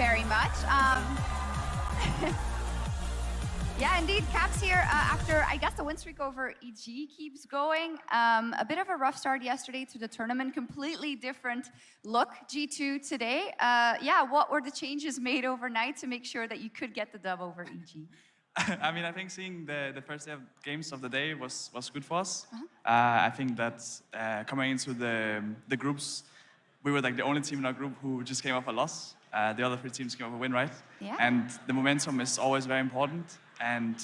very much. Yeah, indeed, caPs here after, I guess, the win streak over EG keeps going. A bit of a rough start yesterday to the tournament, completely different look, G2 today. Yeah, what were the changes made overnight to make sure that you could get the dub over EG? I mean, I think seeing the first day of games of the day was good for us. I think that coming into the groups, we were like the only team in our group who just came off a loss. The other 3 teams came off a win, right? Yeah. And the momentum is always very important. And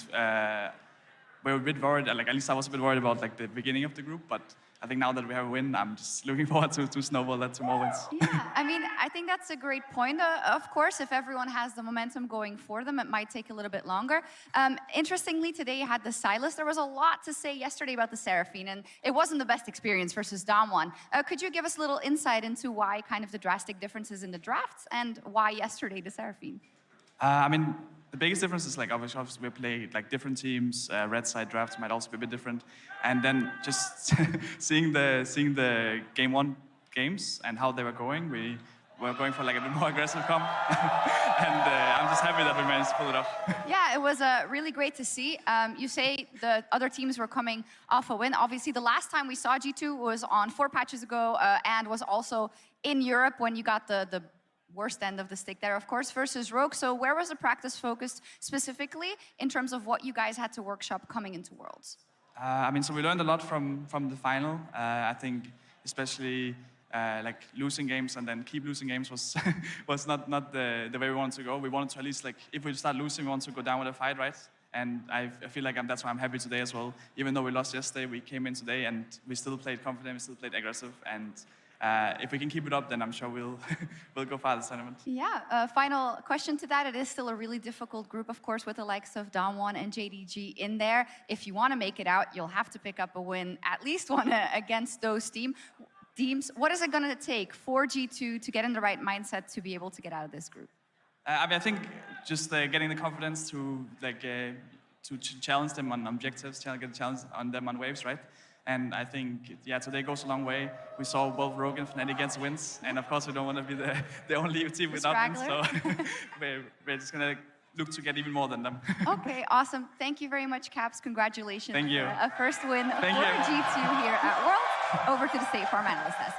we were a bit worried, like at least I was a bit worried about like the beginning of the group, but I think now that we have a win, I'm just looking forward to snowball that to more wins. Yeah, I mean, I think that's a great point. Of course, if everyone has the momentum going for them, it might take a little bit longer. Interestingly, today you had the Silas. There was a lot to say yesterday about the Seraphine, and it wasn't the best experience versus Damwon. Could you give us a little insight into why kind of the drastic differences in the drafts and why yesterday the Seraphine? I mean, the biggest difference is like obviously we play like different teams. Red side drafts might also be a bit different, and then just seeing the game 1 games and how they were going, we were going for like a bit more aggressive comp, and I'm just happy that we managed to pull it off. Yeah, it was really great to see. You say the other teams were coming off a win. Obviously, the last time we saw G2 was on 4 patches ago, and was also in Europe when you got the worst end of the stick there, of course, versus Rogue. So where was the practice focused specifically in terms of what you guys had to workshop coming into Worlds? I mean, so we learned a lot from the final. I think especially like losing games and then keep losing games was not the way we wanted to go. We wanted to at least, like, if we start losing, we want to go down with a fight, right? And I feel like that's why I'm happy today as well. Even though we lost yesterday, we came in today and we still played confident, we still played aggressive, and if we can keep it up, then I'm sure we'll go far this tournament. Yeah, final question to that. It is still a really difficult group, of course, with the likes of Damwon and JDG in there. If you want to make it out, you'll have to pick up a win, at least one against those teams. What is it going to take for G2 to get in the right mindset to be able to get out of this group? I mean, I think just getting the confidence to like to challenge them on objectives, get a challenge on them on waves, right? And I think, yeah, today goes a long way. We saw both Rogue and Fnatic against wins, and of course we don't want to be the only team without them, so we're just gonna look to get even more than them. Okay, awesome. Thank you very much, caPs. Congratulations. Thank you. A first win for G2 here at Worlds. Over to the State Farm Analyst Desk.